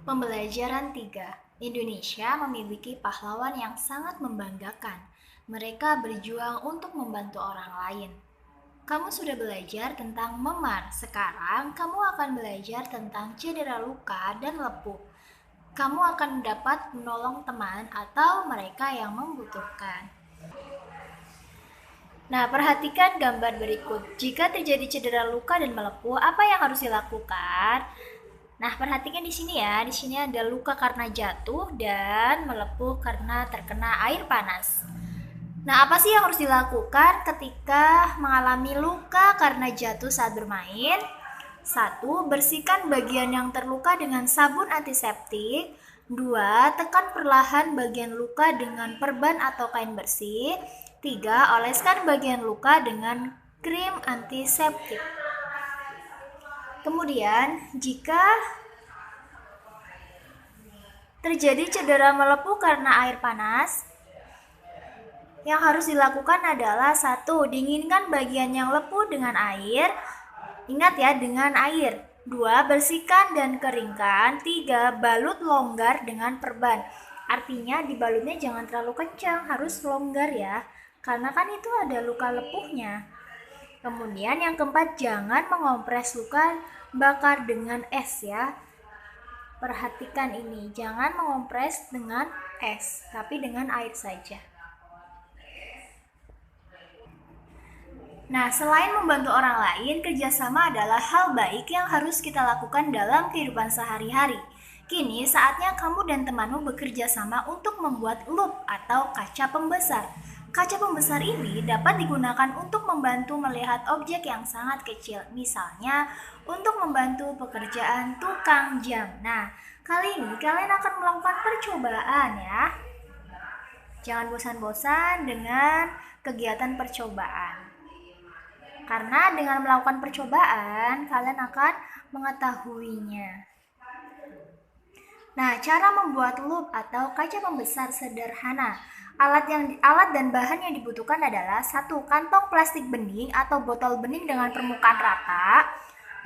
Pembelajaran 3. Indonesia memiliki pahlawan yang sangat membanggakan. Mereka berjuang untuk membantu orang lain. Kamu sudah belajar tentang memar. Sekarang kamu akan belajar tentang cedera luka dan lepuh. Kamu akan dapat menolong teman atau mereka yang membutuhkan. Nah, perhatikan gambar berikut. Jika terjadi cedera luka dan melepuh, apa yang harus dilakukan? Nah, perhatikan di sini ya. Di sini ada luka karena jatuh dan melepuh karena terkena air panas. Nah, apa sih yang harus dilakukan ketika mengalami luka karena jatuh saat bermain? 1. Bersihkan bagian yang terluka dengan sabun antiseptik. 2. Tekan perlahan bagian luka dengan perban atau kain bersih. 3. Oleskan bagian luka dengan krim antiseptik. Kemudian, jika terjadi cedera melepuh karena air panas, yang harus dilakukan adalah 1. Dinginkan bagian yang lepuh dengan air. Ingat ya, dengan air. 2. Bersihkan dan keringkan. 3. Balut longgar dengan perban. Artinya dibalutnya jangan terlalu kencang, harus longgar ya. Karena kan itu ada luka lepuhnya. Kemudian yang keempat, jangan mengompres luka bakar dengan es ya. Perhatikan ini, jangan mengompres dengan es, tapi dengan air saja. Nah, selain membantu orang lain, kerjasama adalah hal baik yang harus kita lakukan dalam kehidupan sehari-hari. Kini saatnya kamu dan temanmu bekerja sama untuk membuat loop atau kaca pembesar. Kaca pembesar ini dapat digunakan untuk membantu melihat objek yang sangat kecil, misalnya untuk membantu pekerjaan tukang jam. Nah, kali ini kalian akan melakukan percobaan ya. Jangan bosan-bosan dengan kegiatan percobaan. Karena dengan melakukan percobaan, kalian akan mengetahuinya. Nah, cara membuat loop atau kaca pembesar sederhana. Alat dan bahan yang dibutuhkan adalah 1. Kantong plastik bening atau botol bening dengan permukaan rata.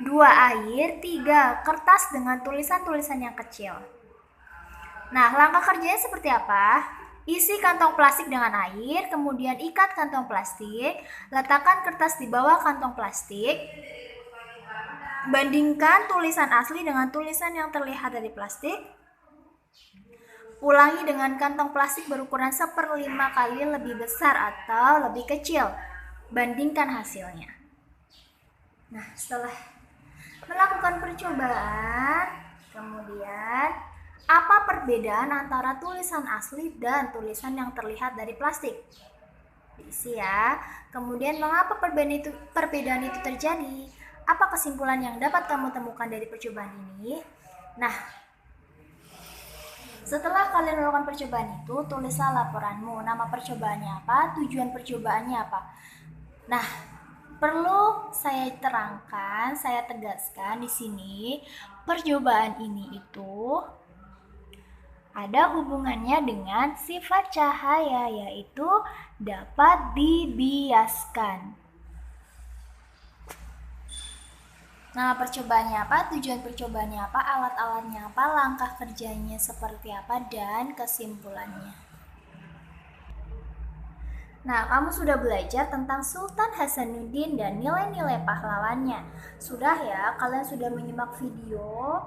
2. Air. 3. Kertas dengan tulisan-tulisan yang kecil. Nah, langkah kerjanya seperti apa? Isi kantong plastik dengan air, kemudian ikat kantong plastik, letakkan kertas di bawah kantong plastik, bandingkan tulisan asli dengan tulisan yang terlihat dari plastik, ulangi dengan kantong plastik berukuran 1/5 kali lebih besar atau lebih kecil, bandingkan hasilnya. Nah, setelah melakukan percobaan, kemudian apa perbedaan antara tulisan asli dan tulisan yang terlihat dari plastik? Diisi ya. Kemudian mengapa perbedaan itu terjadi? Apa kesimpulan yang dapat kamu temukan dari percobaan ini? Nah, setelah kalian melakukan percobaan itu, tulislah laporanmu. Nama percobaannya apa? Tujuan percobaannya apa? Nah, perlu saya terangkan, saya tegaskan di sini, percobaan ini itu ada hubungannya dengan sifat cahaya, yaitu dapat dibiaskan. Nah, percobaannya apa? Tujuan percobaannya apa? Alat-alatnya apa? Langkah kerjanya seperti apa? Dan kesimpulannya. Nah, kamu sudah belajar tentang Sultan Hasanuddin dan nilai-nilai pahlawannya. Sudah ya, kalian sudah menyimak video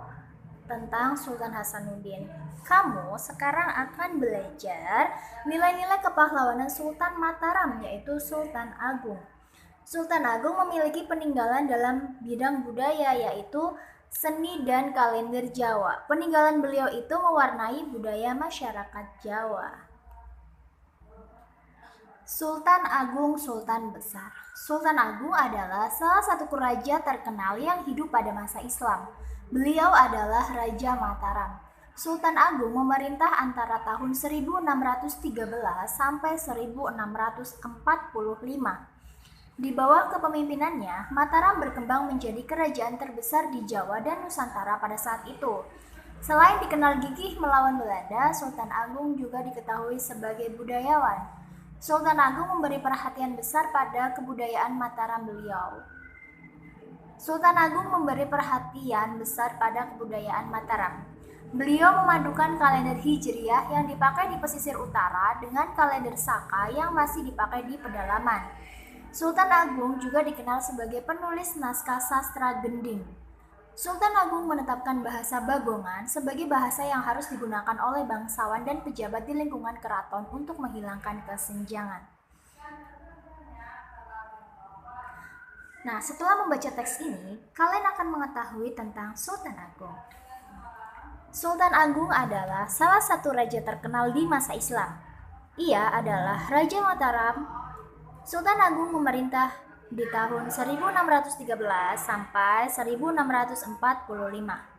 tentang Sultan Hasanuddin. Kamu sekarang akan belajar nilai-nilai kepahlawanan Sultan Mataram, yaitu Sultan Agung. Sultan Agung memiliki peninggalan dalam bidang budaya, yaitu seni dan kalender Jawa. Peninggalan beliau itu mewarnai budaya masyarakat Jawa. Sultan Agung Sultan Besar. Sultan Agung adalah salah satu raja terkenal yang hidup pada masa Islam. Beliau adalah Raja Mataram. Sultan Agung memerintah antara tahun 1613 sampai 1645. Di bawah kepemimpinannya, Mataram berkembang menjadi kerajaan terbesar di Jawa dan Nusantara pada saat itu. Selain dikenal gigih melawan Belanda, Sultan Agung juga diketahui sebagai budayawan. Sultan Agung memberi perhatian besar pada kebudayaan Mataram beliau. Sultan Agung memberi perhatian besar pada kebudayaan Mataram. Beliau memadukan kalender Hijriah yang dipakai di pesisir utara dengan kalender Saka yang masih dipakai di pedalaman. Sultan Agung juga dikenal sebagai penulis naskah sastra Gending. Sultan Agung menetapkan bahasa Bagongan sebagai bahasa yang harus digunakan oleh bangsawan dan pejabat di lingkungan keraton untuk menghilangkan kesenjangan. Nah, setelah membaca teks ini, kalian akan mengetahui tentang Sultan Agung. Sultan Agung adalah salah satu raja terkenal di masa Islam. Ia adalah Raja Mataram. Sultan Agung memerintah di tahun 1613 sampai 1645.